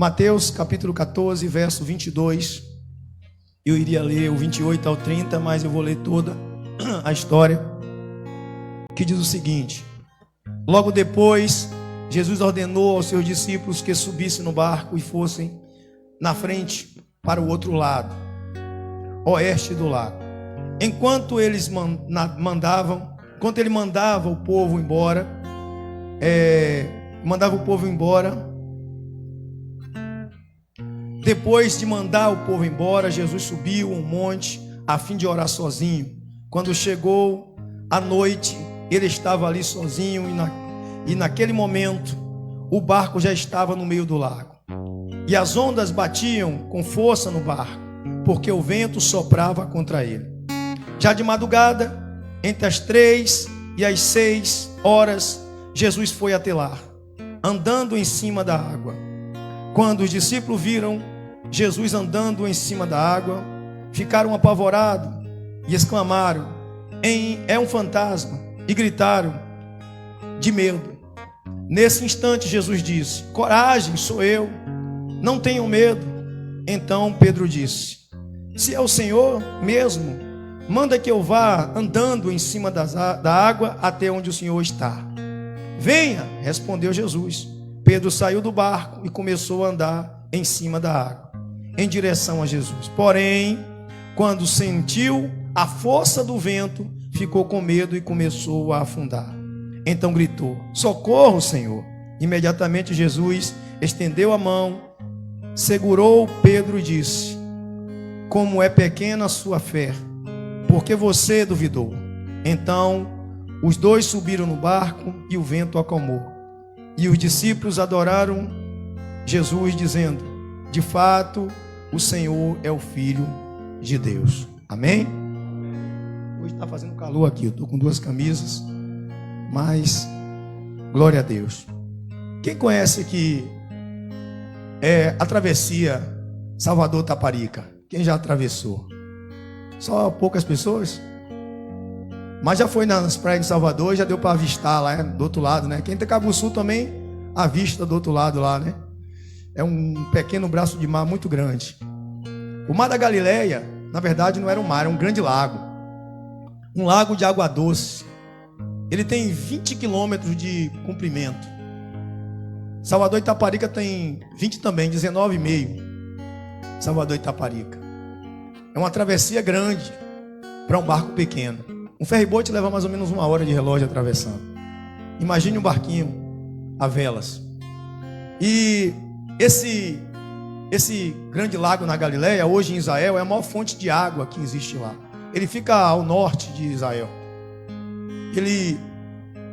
Mateus capítulo 14, verso 22. Eu iria ler o 28 ao 30, mas eu vou ler toda a história, que diz o seguinte: logo depois, Jesus ordenou aos seus discípulos que subissem no barco e fossem na frente para o outro lado, oeste do lago. Enquanto ele mandava o povo embora, depois de mandar o povo embora, Jesus subiu um monte a fim de orar sozinho. Quando chegou a noite, ele estava ali sozinho e naquele momento o barco já estava no meio do lago. E as ondas batiam com força no barco, porque o vento soprava contra ele. Já de madrugada, entre as 3 e as 6 horas, Jesus foi até lá, andando em cima da água. Quando os discípulos viram Jesus andando em cima da água, ficaram apavorados e exclamaram: é um fantasma, e gritaram de medo. Nesse instante Jesus disse: coragem, sou eu, não tenham medo. Então Pedro disse: se é o Senhor mesmo, manda que eu vá andando em cima da água até onde o Senhor está. Venha, respondeu Jesus. Pedro saiu do barco e começou a andar em cima da água, em direção a Jesus. Porém, quando sentiu a força do vento, ficou com medo e começou a afundar. Então gritou: socorro, Senhor! Imediatamente Jesus estendeu a mão, segurou Pedro e disse: como é pequena a sua fé, porque você duvidou. Então os dois subiram no barco e o vento acalmou. E os discípulos adoraram Jesus, dizendo: de fato, o Senhor é o Filho de Deus. Amém? Hoje está fazendo calor aqui, eu estou com 2 camisas, mas glória a Deus. Quem conhece aqui a travessia Salvador-Taparica? Quem já atravessou? Só poucas pessoas? Mas já foi nas praias de Salvador, já deu para avistar lá do outro lado, né? Quem tem Cabo Sul também avista do outro lado lá, né? É um pequeno braço de mar muito grande. O Mar da Galileia, na verdade, não era um mar, era um grande lago. Um lago de água doce. Ele tem 20 quilômetros de comprimento. Salvador e Itaparica tem 20 também, 19,5. Salvador e Itaparica. É uma travessia grande para um barco pequeno. Um ferryboat leva mais ou menos 1 hora de relógio atravessando. Imagine um barquinho a velas. E esse grande lago na Galileia, hoje em Israel, é a maior fonte de água que existe lá. Ele fica ao norte de Israel. Ele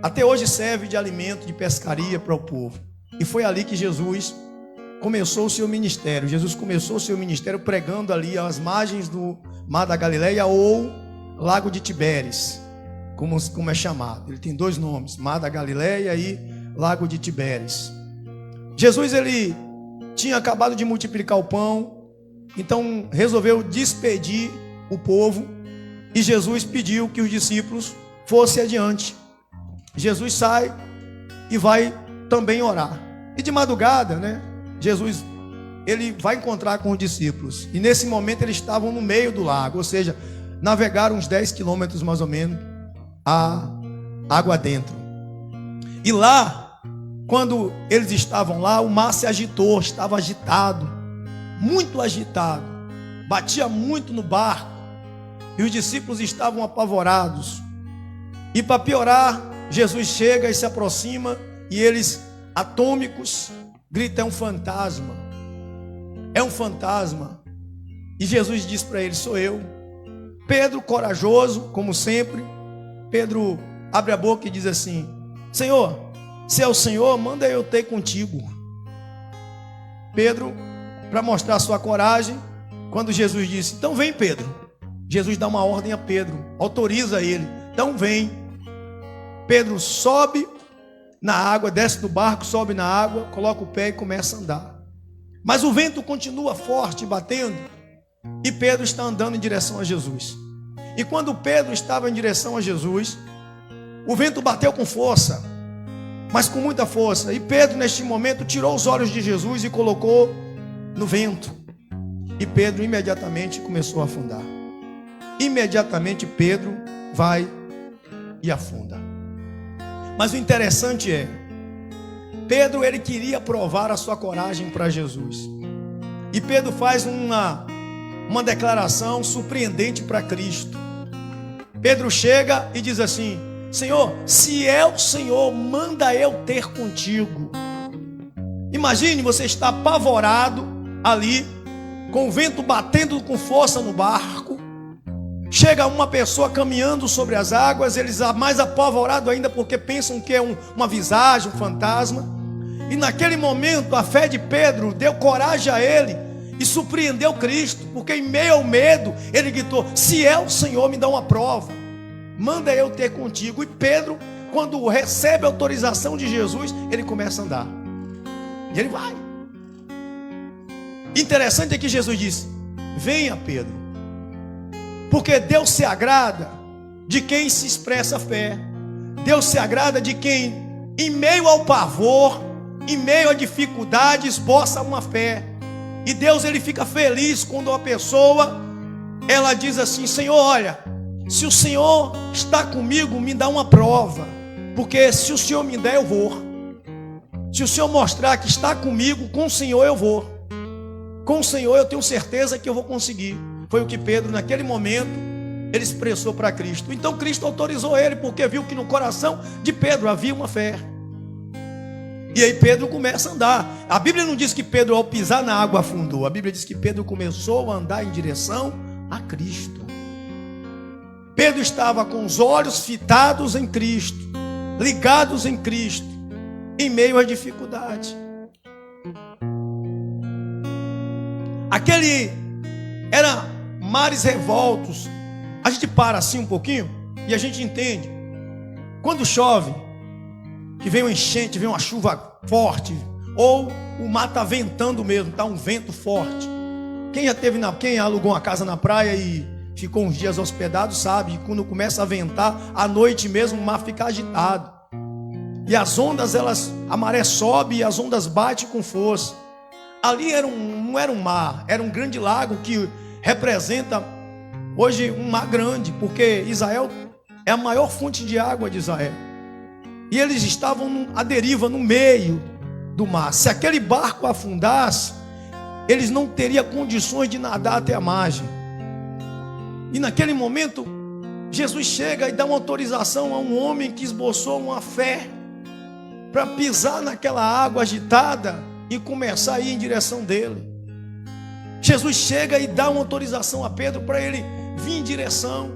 até hoje serve de alimento, de pescaria para o povo. E foi ali que Jesus começou o seu ministério. Jesus começou o seu ministério pregando ali às margens do Mar da Galileia, ou Lago de Tibéries, como é chamado. Ele tem 2 nomes: Mar da Galileia e Lago de Tibéries. Jesus, ele tinha acabado de multiplicar o pão, então resolveu despedir o povo, e Jesus pediu que os discípulos fossem adiante. Jesus sai e vai também orar. E de madrugada, né, Jesus, ele vai encontrar com os discípulos, e nesse momento eles estavam no meio do lago, ou seja, navegaram uns 10 quilômetros mais ou menos a água dentro. E lá, quando eles estavam lá, o mar se agitou, estava agitado, muito agitado, batia muito no barco, e os discípulos estavam apavorados. E para piorar, Jesus chega e se aproxima, e eles, atônicos, gritam: é um fantasma, é um fantasma. E Jesus diz para eles: sou eu. Pedro, corajoso, como sempre, Pedro abre a boca e diz assim: Senhor, se é o Senhor, manda eu ter contigo. Pedro, para mostrar sua coragem, quando Jesus disse: então vem, Pedro, Jesus dá uma ordem a Pedro, autoriza ele: então vem. Pedro sobe na água, desce do barco, sobe na água, coloca o pé e começa a andar. Mas o vento continua forte, batendo, e Pedro está andando em direção a Jesus. E quando Pedro estava em direção a Jesus, o vento bateu com força, mas com muita força. E Pedro, neste momento, tirou os olhos de Jesus e colocou no vento. E Pedro imediatamente começou a afundar. Imediatamente Pedro vai e afunda. Mas o interessante é, Pedro, ele queria provar a sua coragem para Jesus. E Pedro faz uma declaração surpreendente para Cristo. Pedro chega e diz assim: Senhor, se é o Senhor, manda eu ter contigo. Imagine, você está apavorado ali, com o vento batendo com força no barco. Chega uma pessoa caminhando sobre as águas, eles mais apavorados ainda porque pensam que é uma visagem, um fantasma. E naquele momento a fé de Pedro deu coragem a ele e surpreendeu Cristo, porque em meio ao medo ele gritou: se é o Senhor, me dá uma prova, manda eu ter contigo. E Pedro, quando recebe a autorização de Jesus, ele começa a andar. E ele vai. Interessante é que Jesus disse: venha, Pedro, porque Deus se agrada de quem se expressa fé. Deus se agrada de quem, em meio ao pavor, em meio à dificuldade, esboça uma fé. E Deus, ele fica feliz quando uma pessoa, ela diz assim: Senhor, olha, se o Senhor está comigo, me dá uma prova, porque se o Senhor me der, eu vou. Se o Senhor mostrar que está comigo, com o Senhor eu vou. Com o Senhor eu tenho certeza que eu vou conseguir. Foi o que Pedro, naquele momento, ele expressou para Cristo. Então Cristo autorizou ele, porque viu que no coração de Pedro havia uma fé. E aí Pedro começa a andar. A Bíblia não diz que Pedro, ao pisar na água, afundou. A Bíblia diz que Pedro começou a andar em direção a Cristo. Pedro estava com os olhos fitados em Cristo, ligados em Cristo, em meio à dificuldade. Aquele era mares revoltos. A gente para assim um pouquinho e a gente entende. Quando chove, que vem uma enchente, vem uma chuva forte, ou o mar está ventando mesmo, está um vento forte. Quem alugou uma casa na praia e ficou uns dias hospedado sabe que quando começa a ventar, à noite mesmo o mar fica agitado. E as ondas, a maré sobe e as ondas batem com força. Ali não era um mar, era um grande lago que representa hoje um mar grande, porque Israel é a maior fonte de água de Israel. E eles estavam à deriva no meio do mar. Se aquele barco afundasse, eles não teriam condições de nadar até a margem. E naquele momento, Jesus chega e dá uma autorização a um homem que esboçou uma fé para pisar naquela água agitada e começar a ir em direção dele. Jesus chega e dá uma autorização a Pedro para ele vir em direção.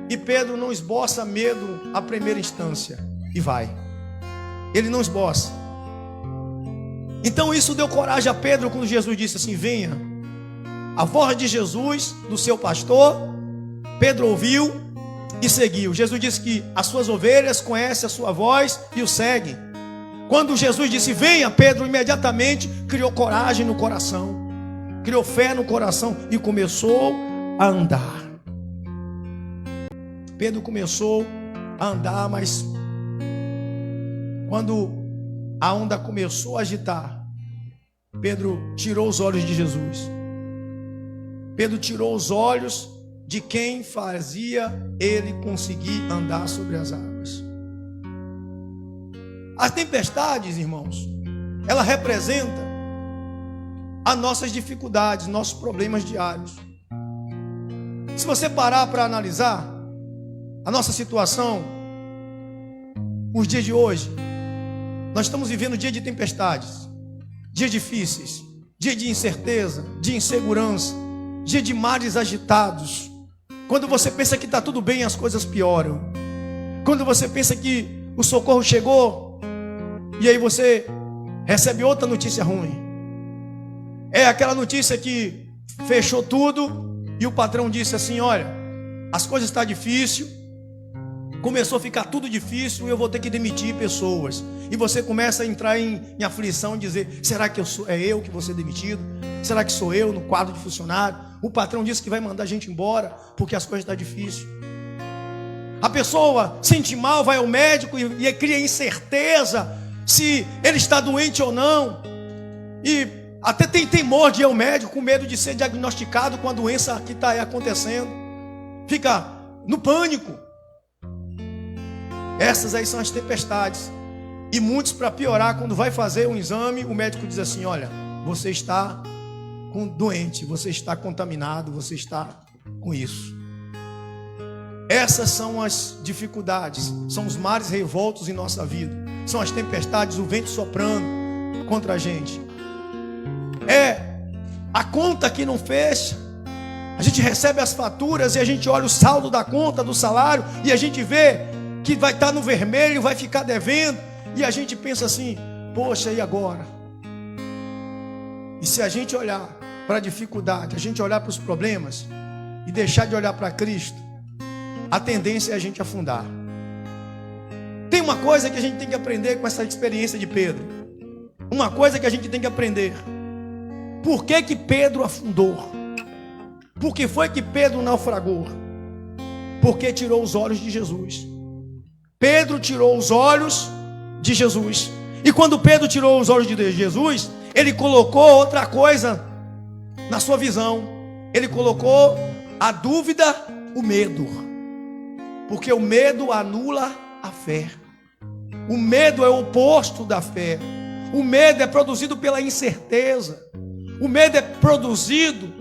E Pedro não esboça medo à primeira instância e vai. Ele não esboça. Então isso deu coragem a Pedro quando Jesus disse assim: venha. A voz de Jesus, do seu pastor, Pedro ouviu e seguiu. Jesus disse que as suas ovelhas conhecem a sua voz e o seguem. Quando Jesus disse venha, Pedro imediatamente criou coragem no coração, criou fé no coração e começou a andar. Pedro começou a andar, mas quando a onda começou a agitar, Pedro tirou os olhos de Jesus. Pedro tirou os olhos de quem fazia ele conseguir andar sobre as águas. As tempestades, irmãos, ela representa as nossas dificuldades, nossos problemas diários. Se você parar para analisar a nossa situação, os dias de hoje, nós estamos vivendo dia de tempestades, dias difíceis, dia de incerteza, de insegurança, dia de mares agitados. Quando você pensa que está tudo bem, as coisas pioram. Quando você pensa que o socorro chegou, e aí você recebe outra notícia ruim. É aquela notícia que fechou tudo e o patrão disse assim: olha, as coisas estão difíceis, começou a ficar tudo difícil e eu vou ter que demitir pessoas. E você começa a entrar em aflição e dizer: será que é eu que vou ser demitido? Será que sou eu no quadro de funcionário? O patrão disse que vai mandar a gente embora porque as coisas estão difíceis. A pessoa sente mal, vai ao médico e cria incerteza se ele está doente ou não. E até tem temor de ir ao médico, com medo de ser diagnosticado com a doença que está acontecendo. Fica no pânico. Essas aí são as tempestades. E muitos, para piorar, quando vai fazer um exame, o médico diz assim: olha, você está doente, você está contaminado, você está com isso. Essas são as dificuldades, são os mares revoltos em nossa vida, são as tempestades, o vento soprando contra a gente. É a conta que não fecha. A gente recebe as faturas e a gente olha o saldo da conta, do salário, e a gente vê que vai estar no vermelho, vai ficar devendo, e a gente pensa assim: poxa, e agora? E se a gente olhar para a dificuldade, a gente olhar para os problemas e deixar de olhar para Cristo, a tendência é a gente afundar. Tem uma coisa que a gente tem que aprender com essa experiência de Pedro. Uma coisa que a gente tem que aprender. Por que que Pedro afundou? Por que foi que Pedro naufragou? Porque tirou os olhos de Jesus. Pedro tirou os olhos de Jesus. E quando Pedro tirou os olhos de Jesus, ele colocou outra coisa na sua visão. Ele colocou a dúvida, o medo. Porque o medo anula a fé. O medo é o oposto da fé. O medo é produzido pela incerteza. O medo é produzido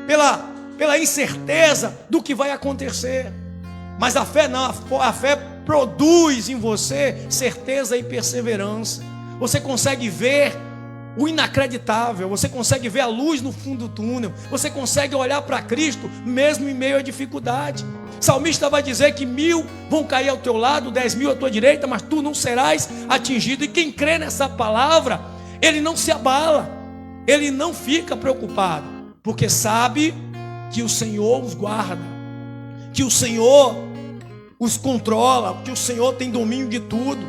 pela incerteza do que vai acontecer. Mas a fé não, a fé produz em você certeza e perseverança. Você consegue ver o inacreditável, você consegue ver a luz no fundo do túnel, você consegue olhar para Cristo mesmo em meio à dificuldade. O salmista vai dizer que 1000 vão cair ao teu lado, 10.000 à tua direita, mas tu não serás atingido. E quem crê nessa palavra, ele não se abala, ele não fica preocupado, porque sabe que o Senhor os guarda, que o Senhor os controla, que o Senhor tem domínio de tudo,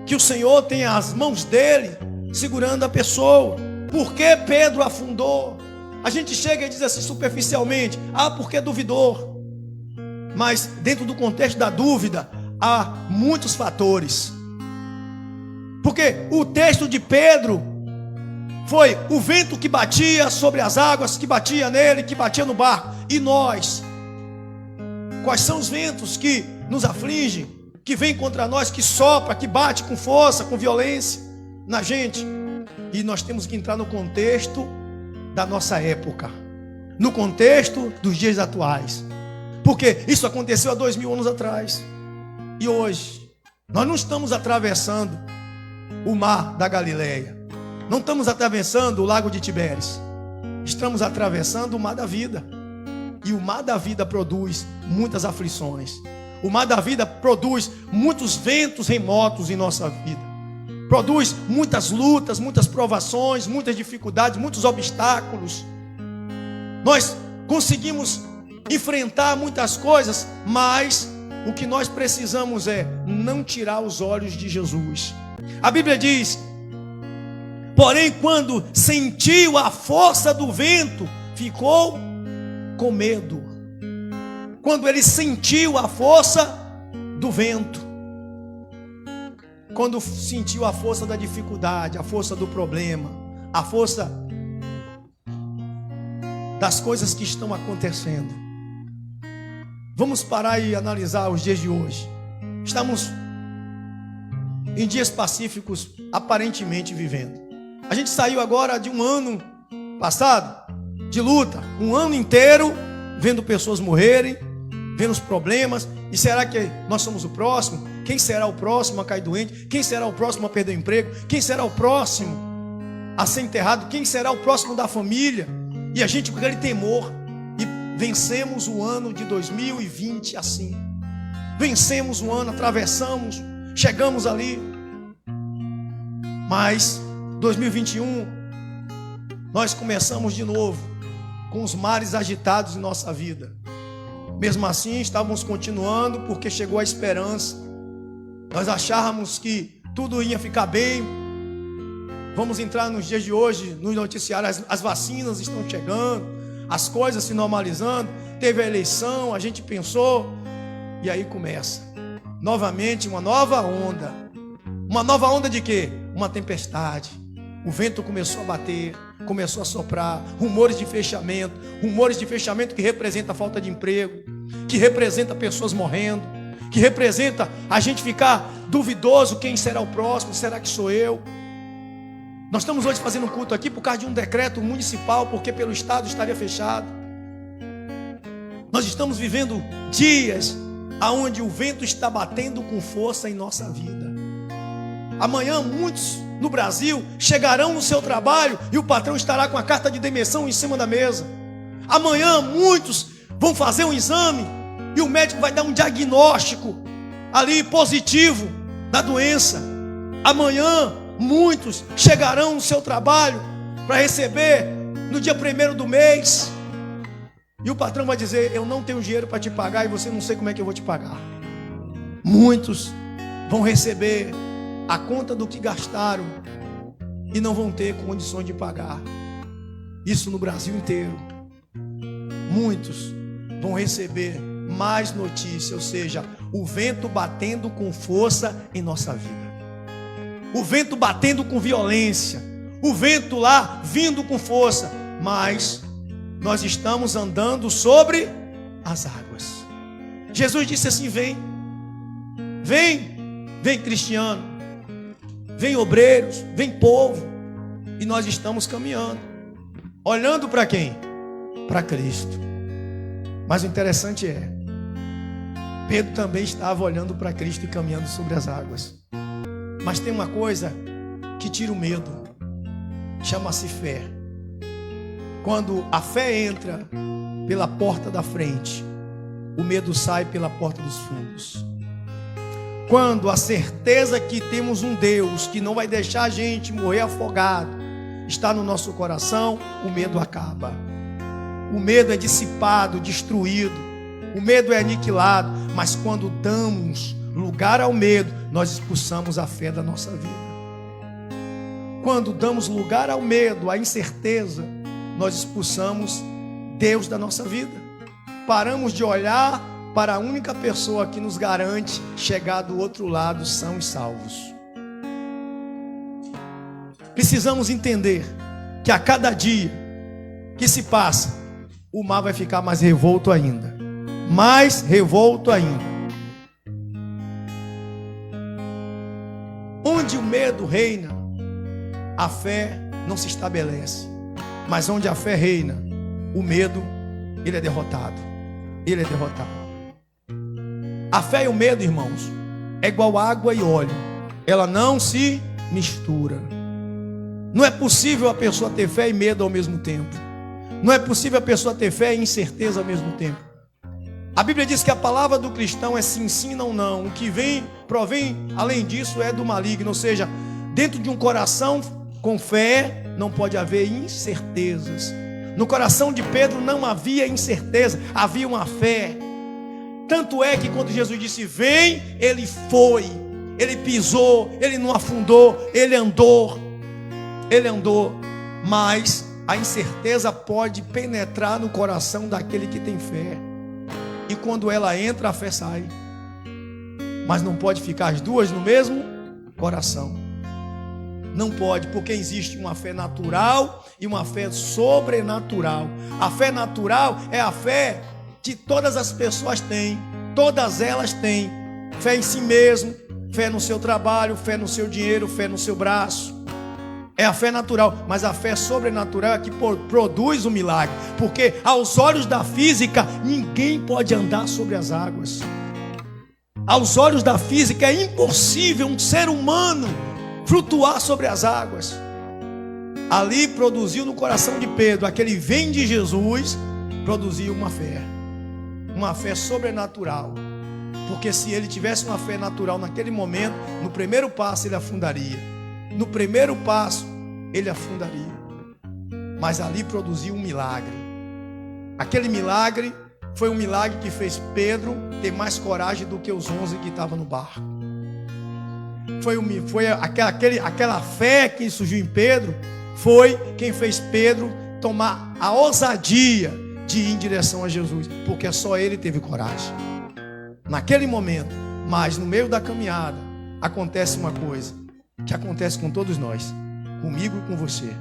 que o Senhor tem as mãos dele segurando a pessoa. Por que Pedro afundou? A gente chega e diz assim superficialmente: porque duvidou. Mas dentro do contexto da dúvida há muitos fatores. Porque o texto de Pedro foi o vento que batia sobre as águas, que batia nele, que batia no barco. E nós? Quais são os ventos que nos afligem, que vêm contra nós, que sopra, que bate com força, com violência na gente? E nós temos que entrar no contexto da nossa época, no contexto dos dias atuais, porque isso aconteceu há 2000 anos atrás. E hoje nós não estamos atravessando o mar da Galileia, não estamos atravessando o lago de Tibéris, estamos atravessando o mar da vida. E o mar da vida produz muitas aflições. O mar da vida produz muitos ventos remotos em nossa vida. Produz muitas lutas, muitas provações, muitas dificuldades, muitos obstáculos. Nós conseguimos enfrentar muitas coisas, mas o que nós precisamos é não tirar os olhos de Jesus. A Bíblia diz: porém, quando sentiu a força do vento, ficou com medo. Quando ele sentiu a força do vento, quando sentiu a força da dificuldade, a força do problema, a força das coisas que estão acontecendo. Vamos parar e analisar os dias de hoje. Estamos em dias pacíficos, aparentemente vivendo. A gente saiu agora de um ano passado de luta, um ano inteiro vendo pessoas morrerem, vendo os problemas. E será que nós somos o próximo? Quem será o próximo a cair doente? Quem será o próximo a perder o emprego? Quem será o próximo a ser enterrado? Quem será o próximo da família? E a gente com aquele temor. E vencemos o ano de 2020 assim. Vencemos o ano, atravessamos, chegamos ali. Mas 2021 nós começamos de novo com os mares agitados em nossa vida. Mesmo assim, estávamos continuando porque chegou a esperança. Nós achávamos que tudo ia ficar bem. Vamos entrar nos dias de hoje, no noticiário, as vacinas estão chegando, as coisas se normalizando. Teve a eleição, a gente pensou E aí começa novamente uma nova onda. Uma nova onda de quê? Uma tempestade. O vento começou a bater, começou a soprar, rumores de fechamento que representa a falta de emprego, que representa pessoas morrendo, que representa a gente ficar duvidoso: quem será o próximo? Será que sou eu? Nós estamos hoje fazendo um culto aqui por causa de um decreto municipal, porque pelo estado estaria fechado. Nós estamos vivendo dias onde o vento está batendo com força em nossa vida. Amanhã muitos no Brasil chegarão no seu trabalho e o patrão estará com a carta de demissão em cima da mesa. Amanhã muitos vão fazer um exame e o médico vai dar um diagnóstico ali positivo da doença. Amanhã muitos chegarão no seu trabalho para receber no dia 1º do mês e o patrão vai dizer: eu não tenho dinheiro para te pagar e você não sei como é que eu vou te pagar. Muitos vão receber a conta do que gastaram e não vão ter condições de pagar. Isso no Brasil inteiro. Muitos vão receber mais notícias, ou seja, o vento batendo com força em nossa vida, o vento batendo com violência, o vento lá vindo com força, mas nós estamos andando sobre as águas. Jesus disse assim: vem, cristiano, vem obreiros, vem povo. E nós estamos caminhando, olhando para quem? Para Cristo. Mas o interessante é, Pedro também estava olhando para Cristo e caminhando sobre as águas. Mas tem uma coisa que tira o medo, chama-se fé. Quando a fé entra pela porta da frente, o medo sai pela porta dos fundos. Quando a certeza que temos um Deus que não vai deixar a gente morrer afogado está no nosso coração, o medo acaba. O medo é dissipado, destruído. O medo é aniquilado. Mas quando damos lugar ao medo, nós expulsamos a fé da nossa vida. Quando damos lugar ao medo, à incerteza, nós expulsamos Deus da nossa vida. Paramos de olhar para a única pessoa que nos garante chegar do outro lado são e salvos. Precisamos entender que a cada dia que se passa, o mar vai ficar mais revolto ainda. Mais revolto ainda. Onde o medo reina, a fé não se estabelece. Mas onde a fé reina, o medo, ele é derrotado. Ele é derrotado. A fé e o medo, irmãos, é igual água e óleo. Ela não se mistura. Não é possível a pessoa ter fé e medo ao mesmo tempo. Não é possível a pessoa ter fé e incerteza ao mesmo tempo. A Bíblia diz que a palavra do cristão é sim, sim, não, não. O que provém, além disso, é do maligno. Ou seja, dentro de um coração com fé, não pode haver incertezas. No coração de Pedro não havia incerteza, havia uma fé. Tanto é que quando Jesus disse vem, ele foi, ele pisou, ele não afundou, ele andou, mas a incerteza pode penetrar no coração daquele que tem fé, e quando ela entra, a fé sai, mas não pode ficar as duas no mesmo coração, não pode, porque existe uma fé natural e uma fé sobrenatural. A fé natural é a fé que todas as pessoas têm, todas elas têm fé em si mesmo, fé no seu trabalho, fé no seu dinheiro, fé no seu braço. É a fé natural, mas a fé sobrenatural é que produz o milagre, porque aos olhos da física ninguém pode andar sobre as águas. Aos olhos da física é impossível um ser humano flutuar sobre as águas. Ali produziu no coração de Pedro, aquele vem de Jesus, produziu uma fé sobrenatural, porque se ele tivesse uma fé natural naquele momento, no primeiro passo ele afundaria, mas ali produziu um milagre. Aquele milagre foi um milagre que fez Pedro ter mais coragem do que os 11 que estavam no barco. Foi aquela fé que surgiu em Pedro, foi quem fez Pedro tomar a ousadia de ir em direção a Jesus, porque só ele teve coragem. naquele momento, mas no meio da caminhada acontece uma coisa que acontece com todos nós, comigo e com você.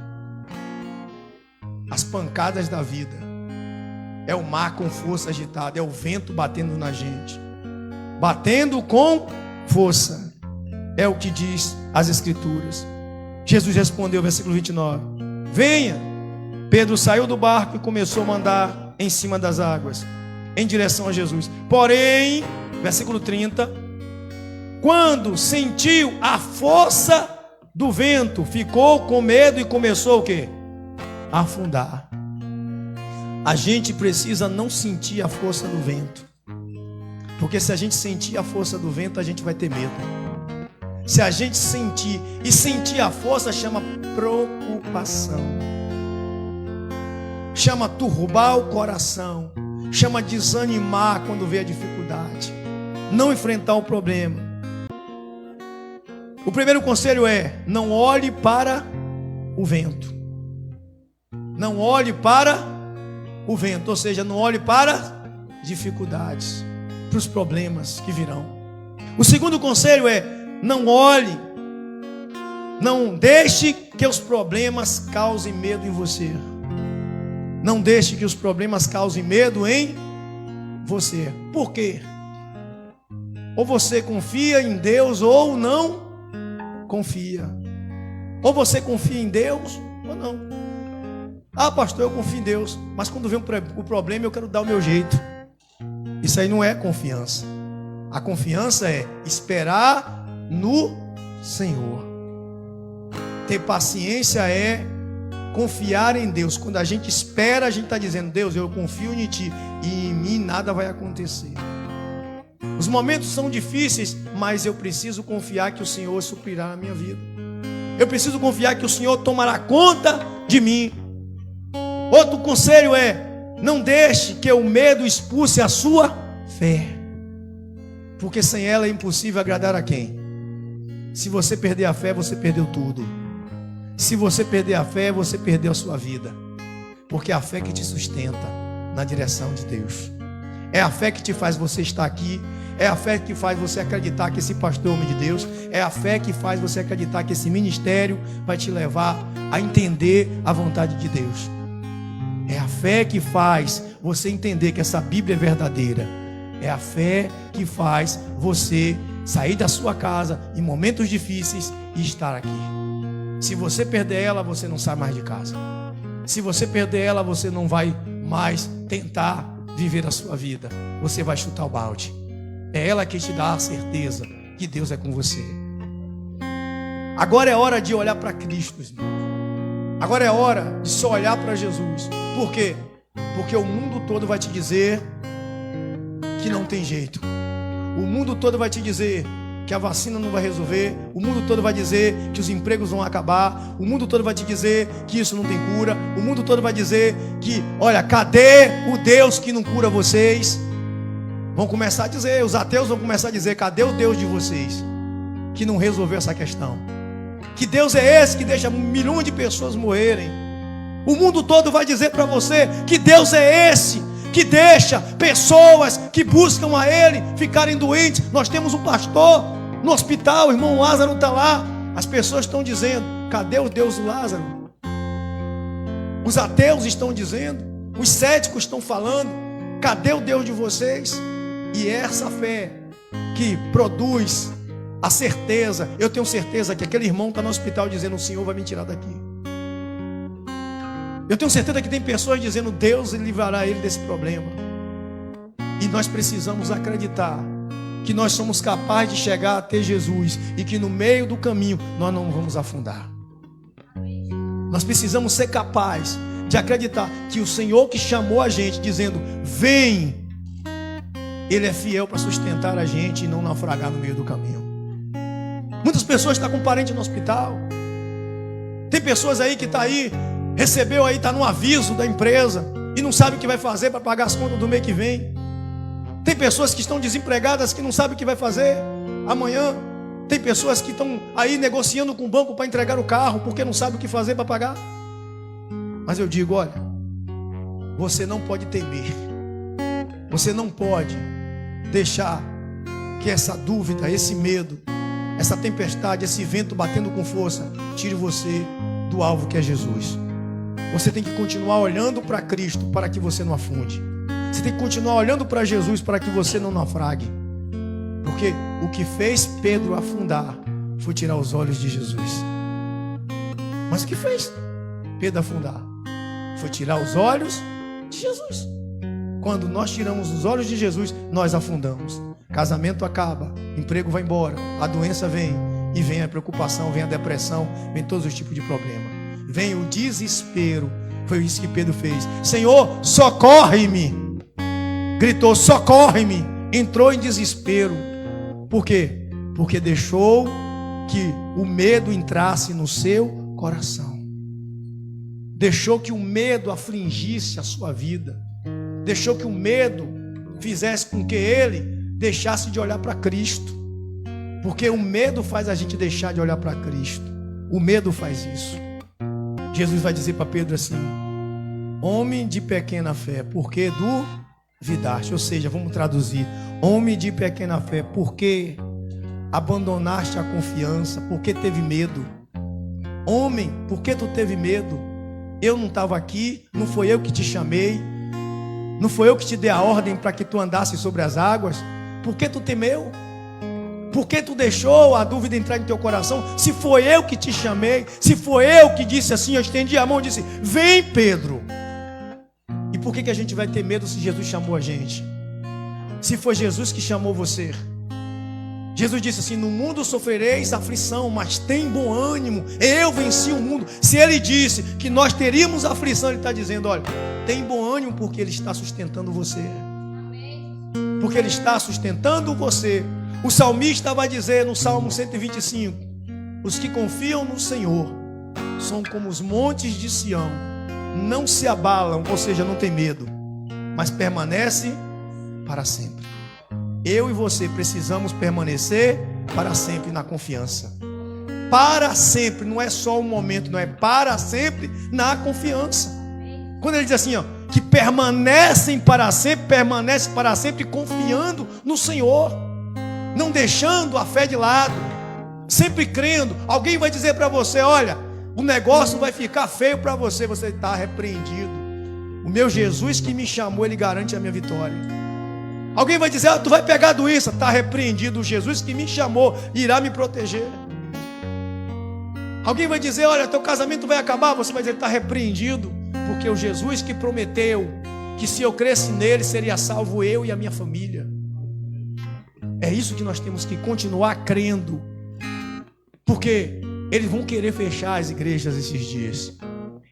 As pancadas da vida, é o mar com força agitada, é o vento batendo na gente, batendo com força, é o que diz as Escrituras. Jesus respondeu, versículo 29, venha. Pedro saiu do barco e começou a mandar em cima das águas, em direção a Jesus. Porém, versículo 30, quando sentiu a força do vento, ficou com medo e começou o quê? A afundar. A gente precisa não sentir a força do vento, porque se a gente sentir a força do vento, a gente vai ter medo. Se a gente sentir, e sentir a força chama preocupação, chama turbar o coração, chama desanimar quando vê a dificuldade, não enfrentar o problema. O primeiro conselho é: não olhe para o vento. Não olhe para o vento, ou seja, não olhe para dificuldades, para os problemas que virão. O segundo conselho é: não olhe, não deixe que os problemas causem medo em você. Não deixe que os problemas causem medo em você. Por quê? Ou você confia em Deus ou não confia. Ou você confia em Deus ou não. Ah, pastor, eu confio em Deus, mas quando vem o problema eu quero dar o meu jeito. Isso aí não é confiança. A confiança é esperar no Senhor. Ter paciência é confiar em Deus. Quando a gente espera, a gente está dizendo: Deus, eu confio em Ti e em mim nada vai acontecer. Os momentos são difíceis, mas eu preciso confiar que o Senhor suprirá a minha vida. Eu preciso confiar que o Senhor tomará conta de mim. Outro conselho é: não deixe que o medo expulse a sua fé, porque sem ela é impossível agradar a quem? Se você perder a fé, você perdeu tudo. Se você perder a fé, você perdeu a sua vida, porque é a fé que te sustenta na direção de Deus. É a fé que te faz você estar aqui. É a fé que faz você acreditar que esse pastor é homem de Deus. É a fé que faz você acreditar que esse ministério vai te levar a entender a vontade de Deus. É a fé que faz você entender que essa Bíblia é verdadeira. É a fé que faz você sair da sua casa em momentos difíceis e estar aqui. Se você perder ela, você não sai mais de casa. Se você perder ela, você não vai mais tentar viver a sua vida. Você vai chutar o balde. É ela que te dá a certeza que Deus é com você. Agora é hora de olhar para Cristo, irmão. Agora é hora de só olhar para Jesus. Por quê? Porque o mundo todo vai te dizer que não tem jeito. O mundo todo vai te dizer que a vacina não vai resolver. O mundo todo vai dizer que os empregos vão acabar. O mundo todo vai te dizer que isso não tem cura. O mundo todo vai dizer que, olha, cadê o Deus que não cura vocês? Vão começar a dizer, os ateus vão começar a dizer: cadê o Deus de vocês que não resolveu essa questão? Que Deus é esse que deixa milhões de pessoas morrerem? O mundo todo vai dizer para você que Deus é esse que deixa pessoas que buscam a Ele ficarem doentes. Nós temos um pastor no hospital, o irmão Lázaro está lá. As pessoas estão dizendo: cadê o Deus do Lázaro? Os ateus estão dizendo, os céticos estão falando: cadê o Deus de vocês? E essa fé que produz a certeza. Eu tenho certeza que aquele irmão está no hospital dizendo: o Senhor vai me tirar daqui. Eu tenho certeza que tem pessoas dizendo: Deus livrará ele desse problema. E nós precisamos acreditar que nós somos capazes de chegar até Jesus e que no meio do caminho nós não vamos afundar. Nós precisamos ser capazes de acreditar que o Senhor que chamou a gente dizendo: vem, Ele é fiel para sustentar a gente e não naufragar no meio do caminho. Muitas pessoas estão com um parente no hospital. Tem pessoas aí que está aí, recebeu aí, está no aviso da empresa e não sabe o que vai fazer para pagar as contas do mês que vem. Tem pessoas que estão desempregadas que não sabem o que vai fazer amanhã. Tem pessoas que estão aí negociando com o banco para entregar o carro porque não sabe o que fazer para pagar. Mas eu digo: olha, você não pode temer. Você não pode deixar que essa dúvida, esse medo, essa tempestade, esse vento batendo com força, tire você do alvo que é Jesus. Você tem que continuar olhando para Cristo para que você não afunde. Você tem que continuar olhando para Jesus para que você não naufrague. Porque o que fez Pedro afundar foi tirar os olhos de Jesus. Mas o que fez Pedro afundar? Foi tirar os olhos de Jesus. Quando nós tiramos os olhos de Jesus, nós afundamos. Casamento acaba, emprego vai embora, a doença vem, e vem a preocupação, vem a depressão, vem todos os tipos de problema, vem o desespero. Foi isso que Pedro fez. Senhor, socorre-me! Gritou, socorre-me! Entrou em desespero. Por quê? Porque deixou que o medo entrasse no seu coração. Deixou que o medo afligisse a sua vida. Deixou que o medo fizesse com que ele deixasse de olhar para Cristo. Porque o medo faz a gente deixar de olhar para Cristo. O medo faz isso. Jesus vai dizer para Pedro assim: homem de pequena fé, por que duvidaste? Ou seja, vamos traduzir: homem de pequena fé, por que abandonaste a confiança? Por que teve medo? Homem, por que tu teve medo? Eu não estava aqui, não foi eu que te chamei, não foi eu que te dei a ordem para que tu andasse sobre as águas. Por que tu temeu? Por que tu deixou a dúvida entrar em teu coração? Se foi eu que te chamei, se foi eu que disse assim, eu estendi a mão e disse: vem, Pedro. E por que a gente vai ter medo se Jesus chamou a gente? Se foi Jesus que chamou você. Jesus disse assim: no mundo sofrereis aflição, mas tem bom ânimo, eu venci o mundo. Se ele disse que nós teríamos aflição, ele está dizendo: olha, tem bom ânimo, porque ele está sustentando você. Porque ele está sustentando você. O salmista vai dizer no Salmo 125: os que confiam no Senhor são como os montes de Sião, não se abalam, ou seja, não tem medo, mas permanece para sempre. Eu e você precisamos permanecer para sempre na confiança. Para sempre, não é só um momento, não é para sempre na confiança. Quando ele diz assim, ó, que permanecem para sempre, permanece para sempre confiando no Senhor, não deixando a fé de lado, sempre crendo. Alguém vai dizer para você: olha, o negócio vai ficar feio para você, você está repreendido. O meu Jesus que me chamou, ele garante a minha vitória. Alguém vai dizer: tu vai pegar a doença, está repreendido. O Jesus que me chamou irá me proteger. Alguém vai dizer: olha, teu casamento vai acabar, você vai dizer: está repreendido, porque o Jesus que prometeu que se eu cresce nele, seria salvo eu e a minha família. É isso que nós temos que continuar crendo, porque eles vão querer fechar as igrejas esses dias,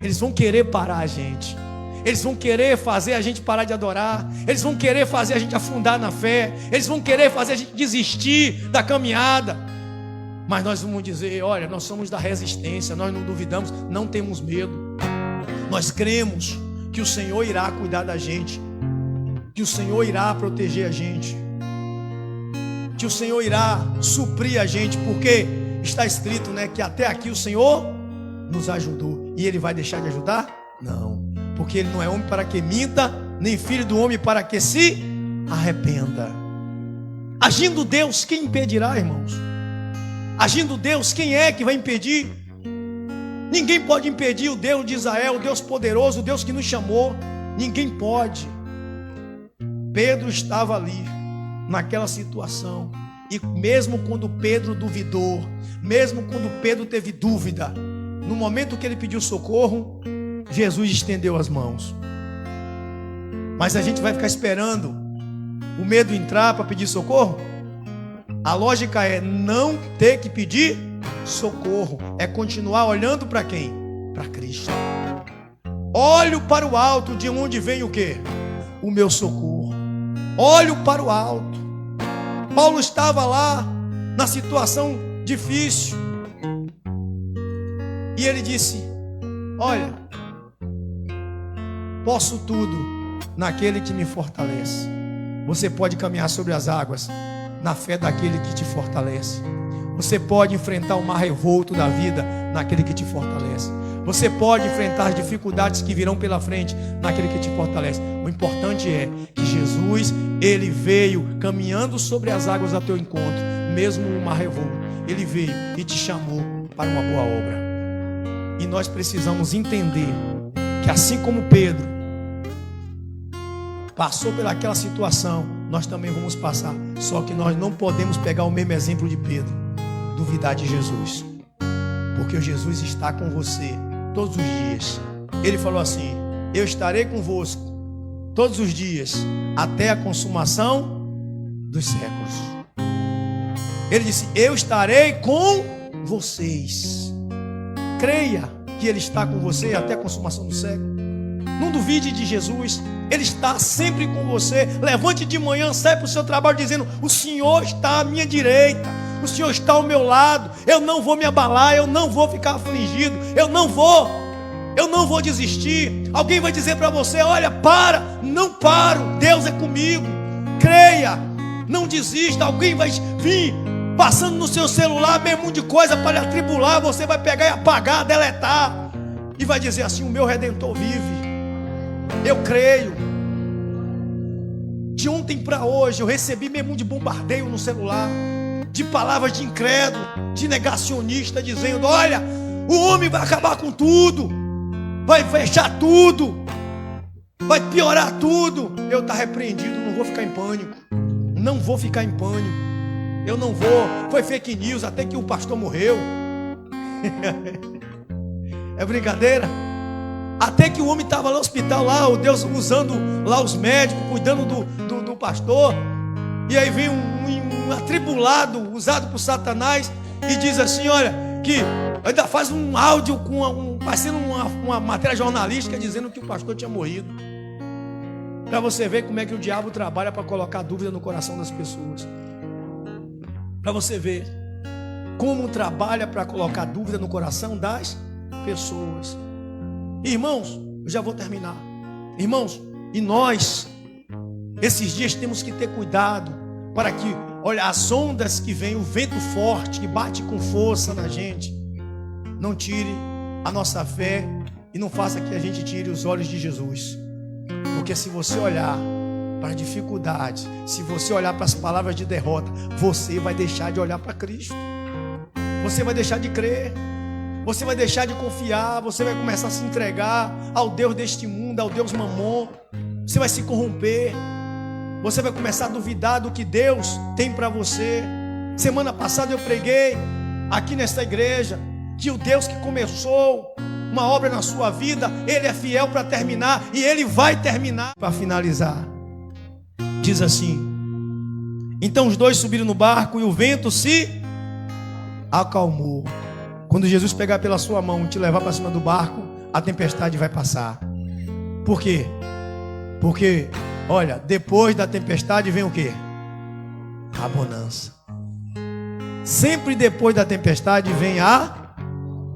eles vão querer parar a gente, eles vão querer fazer a gente parar de adorar, eles vão querer fazer a gente afundar na fé, eles vão querer fazer a gente desistir da caminhada. Mas nós vamos dizer: olha, nós somos da resistência, nós não duvidamos, não temos medo. Nós cremos que o Senhor irá cuidar da gente, que o Senhor irá proteger a gente, que o Senhor irá suprir a gente, porque está escrito, né, que até aqui o Senhor nos ajudou. E Ele vai deixar de ajudar? Não, porque Ele não é homem para que minta, nem filho do homem para que se arrependa. Agindo Deus, quem impedirá, irmãos? Agindo Deus, quem é que vai impedir? Ninguém pode impedir o Deus de Israel, o Deus poderoso, o Deus que nos chamou. Ninguém pode. Pedro estava ali, naquela situação, e mesmo quando Pedro duvidou, mesmo quando Pedro teve dúvida, no momento que ele pediu socorro, Jesus estendeu as mãos. Mas a gente vai ficar esperando o medo entrar para pedir socorro? A lógica é não ter que pedir socorro, é continuar olhando para quem? Para Cristo. Olho para o alto, de onde vem o quê? O meu socorro. Olho para o alto. Paulo estava lá na situação difícil e ele disse: olha, posso tudo naquele que me fortalece. Você pode caminhar sobre as águas na fé daquele que te fortalece. Você pode enfrentar o mar revolto da vida naquele que te fortalece. Você pode enfrentar as dificuldades que virão pela frente naquele que te fortalece. O importante é que Jesus, ele veio caminhando sobre as águas a teu encontro, mesmo o mar revolto. Ele veio e te chamou para uma boa obra. E nós precisamos entender que assim como Pedro passou pelaquela situação, nós também vamos passar. Só que nós não podemos pegar o mesmo exemplo de Pedro, duvidar de Jesus. Porque Jesus está com você todos os dias. Ele falou assim: eu estarei convosco todos os dias, até a consumação dos séculos. Ele disse: eu estarei com vocês. Creia que Ele está com você até a consumação do século. Não duvide de Jesus. Ele está sempre com você. Levante de manhã, sai para o seu trabalho dizendo: o Senhor está à minha direita, o Senhor está ao meu lado. Eu não vou me abalar, eu não vou ficar afligido, eu não vou desistir. Alguém vai dizer para você: olha, não paro, Deus é comigo. Creia, não desista. Alguém vai vir passando no seu celular, meio mundo de coisa para lhe atribular. Você vai pegar e apagar, deletar, e vai dizer assim: o meu Redentor vive. Eu creio. De ontem para hoje eu recebi meio mundo de bombardeio no celular, de palavras de incrédulo, de negacionista, dizendo: olha, o homem vai acabar com tudo, vai fechar tudo, vai piorar tudo. Eu estou repreendido, não vou ficar em pânico. Não vou ficar em pânico. Eu não vou. Foi fake news, até que o pastor morreu. É brincadeira? Até que o homem estava lá no hospital, lá, o Deus usando lá os médicos, cuidando do pastor. E aí vem um atribulado, usado por Satanás, e diz assim: olha, que ainda faz um áudio parecendo uma matéria jornalística dizendo que o pastor tinha morrido. Para você ver como é que o diabo trabalha para colocar dúvida no coração das pessoas. Para você ver como trabalha para colocar dúvida no coração das pessoas. Irmãos, eu já vou terminar. Irmãos, e nós, esses dias temos que ter cuidado para que, olha, as ondas que vêm, o vento forte que bate com força na gente, não tire a nossa fé e não faça que a gente tire os olhos de Jesus. Porque se você olhar para a dificuldade, se você olhar para as palavras de derrota, você vai deixar de olhar para Cristo. Você vai deixar de crer. Você vai deixar de confiar. Você vai começar a se entregar ao Deus deste mundo, ao Deus Mamon. Você vai se corromper. Você vai começar a duvidar do que Deus tem para você. Semana passada eu preguei aqui nesta igreja que o Deus que começou uma obra na sua vida, Ele é fiel para terminar, e Ele vai terminar. Para finalizar, diz assim: então os dois subiram no barco e o vento se acalmou. Quando Jesus pegar pela sua mão e te levar para cima do barco, a tempestade vai passar. Por quê? Porque, olha, depois da tempestade vem o quê? A bonança. Sempre depois da tempestade vem a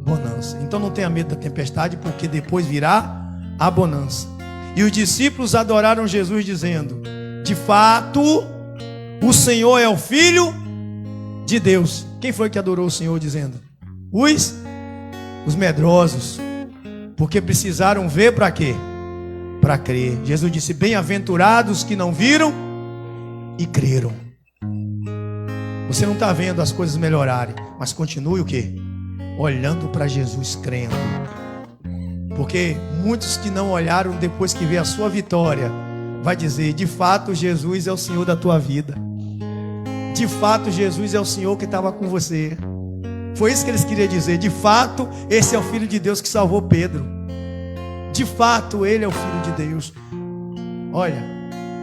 bonança. Então não tenha medo da tempestade, porque depois virá a bonança. E os discípulos adoraram Jesus dizendo: de fato, o Senhor é o Filho de Deus. Quem foi que adorou o Senhor dizendo? Os medrosos. Porque precisaram ver para quê? Para crer. Jesus disse: bem-aventurados que não viram e creram. Você não está vendo as coisas melhorarem, mas continue o quê? Olhando para Jesus, crendo. Porque muitos que não olharam depois que vê a sua vitória, vai dizer: de fato Jesus é o Senhor da tua vida. De fato Jesus é o Senhor que estava com você. Foi isso que eles queriam dizer: de fato esse é o Filho de Deus que salvou Pedro. De fato ele é o Filho de Deus. Olha,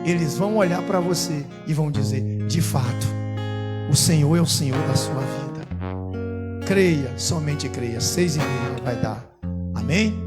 eles vão olhar para você e vão dizer: de fato o Senhor é o Senhor da sua vida. Creia, somente creia. 6:30 vai dar. Amém?